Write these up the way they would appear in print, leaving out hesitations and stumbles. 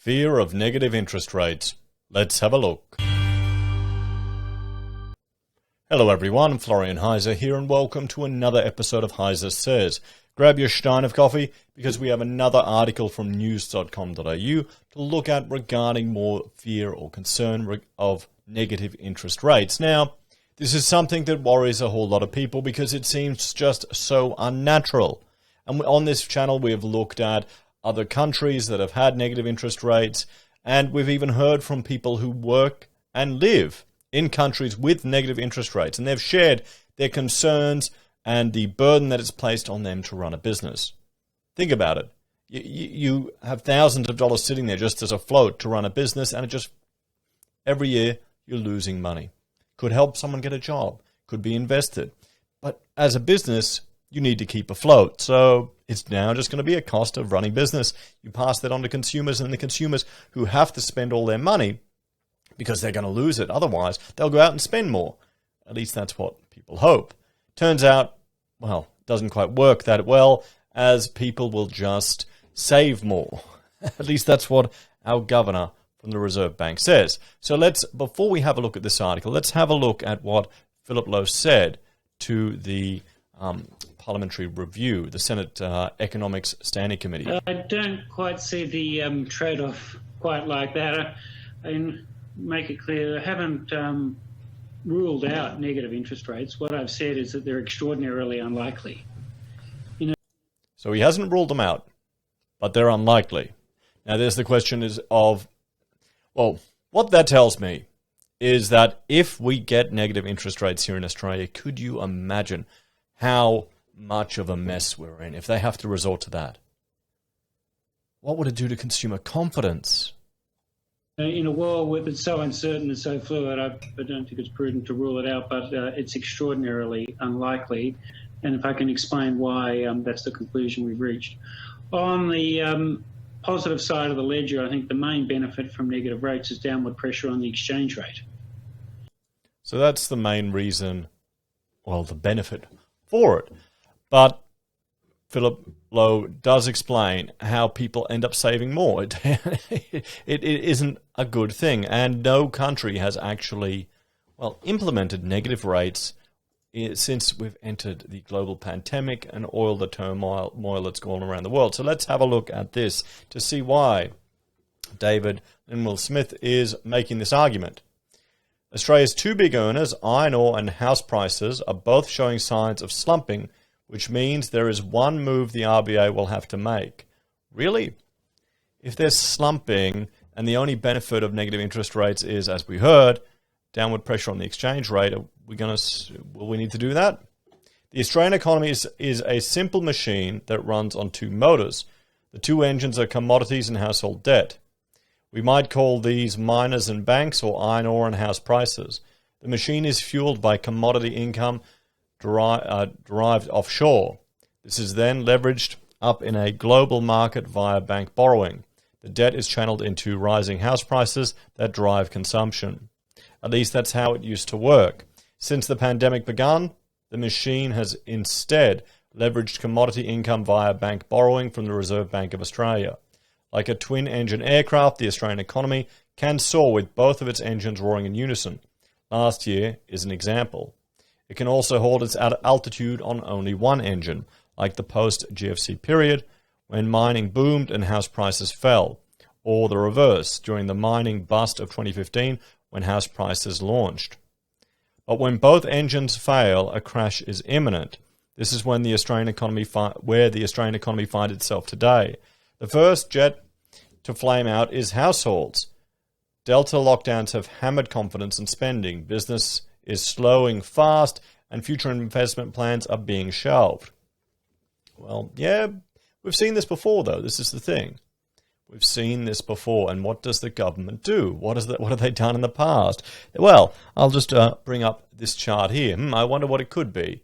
Fear of negative interest rates. Let's have a look. Hello everyone, Florian.Heise here and welcome to another episode of HeiseSays. Grab your stein of coffee because we have another article from news.com.au to look at regarding more fear or concern of negative interest rates. Now, this is something that worries a whole lot of people because it seems just so unnatural. And on this channel we have looked at other countries that have had negative interest rates, and we've even heard from people who work and live in countries with negative interest rates, and they've shared their concerns and the burden that is placed on them to run a business. Think about it. You have thousands of dollars sitting there just as a float to run a business, and it just every year you're losing money. Could help someone get a job, could be invested. But as a business, you need to keep afloat. So it's now just going to be a cost of running business. You pass that on to consumers, and the consumers who have to spend all their money because they're going to lose it. Otherwise, they'll go out and spend more. At least that's what people hope. Turns out, well, it doesn't quite work that well, as people will just save more. At least that's what our governor from the Reserve Bank says. So before we have a look at this article, let's have a look at what Philip Lowe said to the Parliamentary Review, the Senate Economics Standing Committee. I don't quite see the trade-off quite like that. I make it clear, I haven't ruled out negative interest rates. What I've said is that they're extraordinarily unlikely. So he hasn't ruled them out, but they're unlikely. Now there's the question well, what that tells me is that if we get negative interest rates here in Australia, could you imagine how much of a mess we're in if they have to resort to that? What would it do to consumer confidence? In a world that's so uncertain and so fluid, I don't think it's prudent to rule it out, but it's extraordinarily unlikely. And if I can explain why, that's the conclusion we've reached. On the positive side of the ledger, I think the main benefit from negative rates is downward pressure on the exchange rate. So that's the main reason, well, the benefit for it. But Philip Lowe does explain how people end up saving more. It isn't a good thing, and no country has actually, implemented negative rates since we've entered the global pandemic and the turmoil that's gone around the world. So let's have a look at this to see why David Linwell Smith is making this argument. Australia's two big earners, iron ore and house prices, are both showing signs of slumping, which means there is one move the RBA will have to make. Really? If they're slumping and the only benefit of negative interest rates is, as we heard, downward pressure on the exchange rate, will we need to do that? The Australian economy is a simple machine that runs on two motors. The two engines are commodities and household debt. We might call these miners and banks, or iron ore and house prices. The machine is fueled by commodity income derived offshore. This is then leveraged up in a global market via bank borrowing. The debt is channeled into rising house prices that drive consumption. At least that's how it used to work. Since the pandemic began, the machine has instead leveraged commodity income via bank borrowing from the Reserve Bank of Australia. Like a twin-engine aircraft, the Australian economy can soar with both of its engines roaring in unison. Last year is an example. It can also hold its altitude on only one engine, like the post-GFC period, when mining boomed and house prices fell, or the reverse, during the mining bust of 2015, when house prices launched. But when both engines fail, a crash is imminent. This is when the Australian economy finds itself today. The first jet to flame out is households. Delta lockdowns have hammered confidence and spending. Business is slowing fast, and future investment plans are being shelved. Well, yeah, we've seen this before, though. This is the thing. We've seen this before, and what does the government do? What have they done in the past? Well, I'll just bring up this chart here. I wonder what it could be.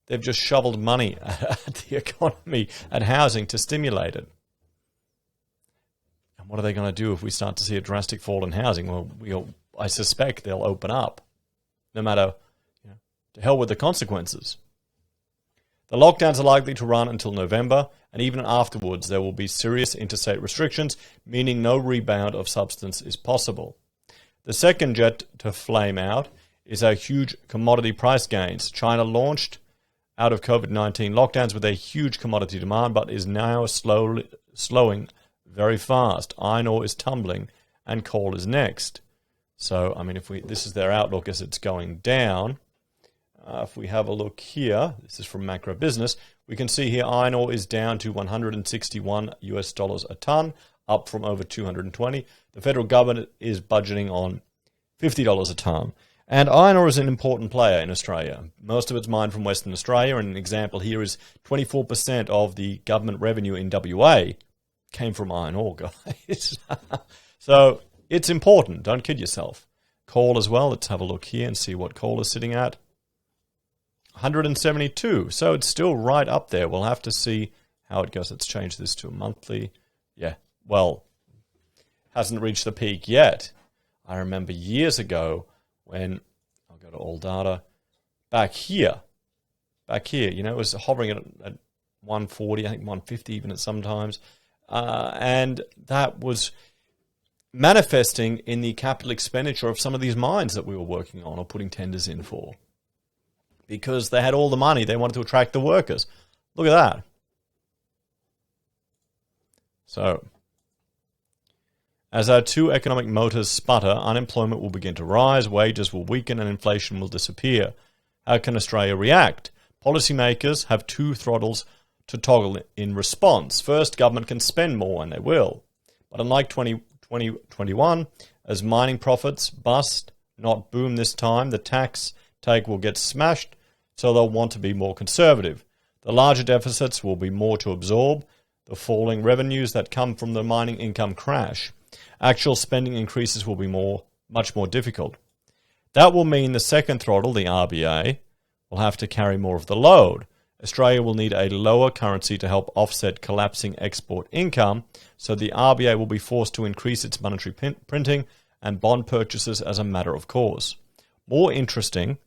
They've just shoveled money at the economy, at housing, to stimulate it. And what are they going to do if we start to see a drastic fall in housing? Well, I suspect they'll open up, no matter, to hell with the consequences. The lockdowns are likely to run until November, and even afterwards there will be serious interstate restrictions, meaning no rebound of substance is possible. The second jet to flame out is our huge commodity price gains. China launched out of COVID-19 lockdowns with a huge commodity demand, but is now slowing very fast. Iron ore is tumbling, and coal is next. So, I mean, this is their outlook as it's going down. If we have a look here, this is from Macro Business, we can see here iron ore is down to $161 a ton, up from over 220. The federal government is budgeting on $50 a ton. And iron ore is an important player in Australia. Most of it's mined from Western Australia, and an example here is 24% of the government revenue in WA came from iron ore, guys. So it's important, don't kid yourself. Coal as well, let's have a look here and see what coal is sitting at. 172, so it's still right up there. We'll have to see how it goes. Let's change this to a monthly. Yeah, well, hasn't reached the peak yet. I remember years ago when, I'll go to all data, back here, it was hovering at 140, I think 150 even at sometimes, and that was manifesting in the capital expenditure of some of these mines that we were working on or putting tenders in for. Because they had all the money, they wanted to attract the workers. Look at that. So, as our two economic motors sputter, unemployment will begin to rise, wages will weaken, and inflation will disappear. How can Australia react? Policymakers have two throttles to toggle in response. First, government can spend more, and they will. But unlike 2021, as mining profits bust, not boom this time, the tax take will get smashed, so they'll want to be more conservative. The larger deficits will be more to absorb. The falling revenues that come from the mining income crash. Actual spending increases will be much more difficult. That will mean the second throttle, the RBA, will have to carry more of the load. Australia will need a lower currency to help offset collapsing export income, so the RBA will be forced to increase its monetary printing and bond purchases as a matter of course. More interesting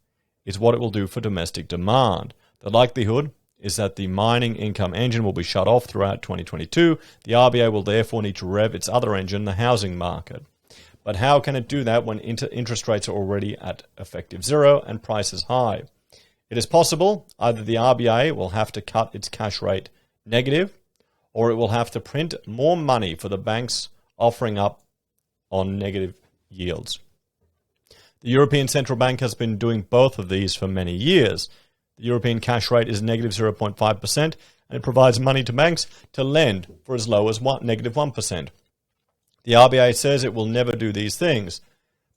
is what it will do for domestic demand. The likelihood is that the mining income engine will be shut off throughout 2022. The RBA will therefore need to rev its other engine, the housing market. But how can it do that when interest rates are already at effective zero and prices high? It is possible either the RBA will have to cut its cash rate negative, or it will have to print more money for the banks offering up on negative yields. The European Central Bank has been doing both of these for many years. The European cash rate is negative 0.5%, and it provides money to banks to lend for as low as negative 1%. The RBA says it will never do these things,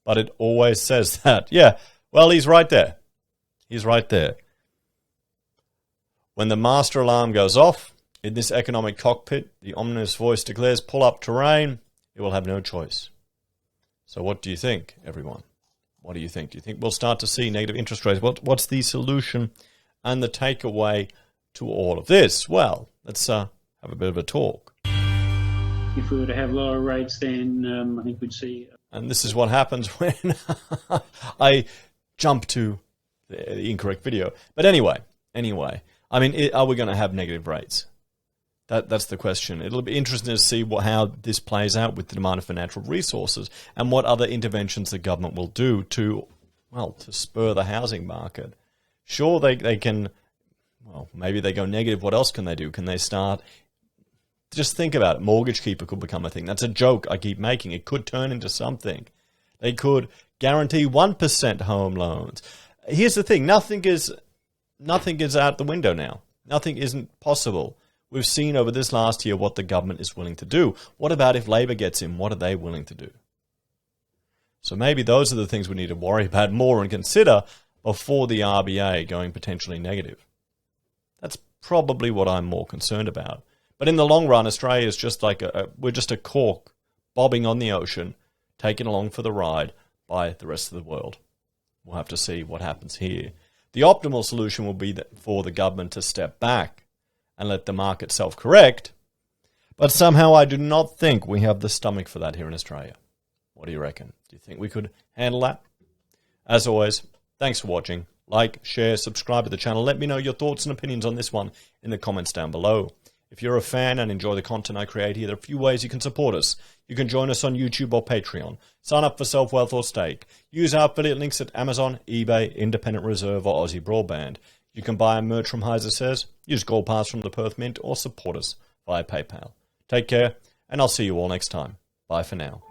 but it always says that. Yeah, well, he's right there. He's right there. When the master alarm goes off, in this economic cockpit, the ominous voice declares, pull up terrain, it will have no choice. So what do you think, everyone? What do you think? Do you think we'll start to see negative interest rates? What's the solution and the takeaway to all of this? Well, let's have a bit of a talk. If we were to have lower rates, then I think we'd see... And this is what happens when I jump to the incorrect video. But anyway, I mean, are we going to have negative rates? That's the question. It'll be interesting to see how this plays out with the demand for natural resources and what other interventions the government will do to spur the housing market. Sure, they can, maybe they go negative. What else can they do? Can they start, just think about it, mortgage keeper could become a thing. That's a joke I keep making. It could turn into something. They could guarantee 1% home loans. Here's the thing, nothing is out the window now. Nothing isn't possible. We've seen over this last year what the government is willing to do. What about if Labor gets in? What are they willing to do? So maybe those are the things we need to worry about more and consider before the RBA going potentially negative. That's probably what I'm more concerned about. But in the long run, Australia is just like we're just a cork bobbing on the ocean, taken along for the ride by the rest of the world. We'll have to see what happens here. The optimal solution will be for the government to step back and let the market self-correct, but somehow I do not think we have the stomach for that here in Australia. What do you reckon? Do you think we could handle that? As always, thanks for watching. Like, share, subscribe to the channel. Let me know your thoughts and opinions on this one in the comments down below. If you're a fan and enjoy the content I create here, there are a few ways you can support us. You can join us on YouTube or Patreon. Sign up for SelfWealth or Stake. Use our affiliate links at Amazon, eBay, Independent Reserve, or AussieBroadband. You can buy merch from HeiseSays, use Gold Pass from the Perth Mint, or support us via PayPal. Take care, and I'll see you all next time. Bye for now.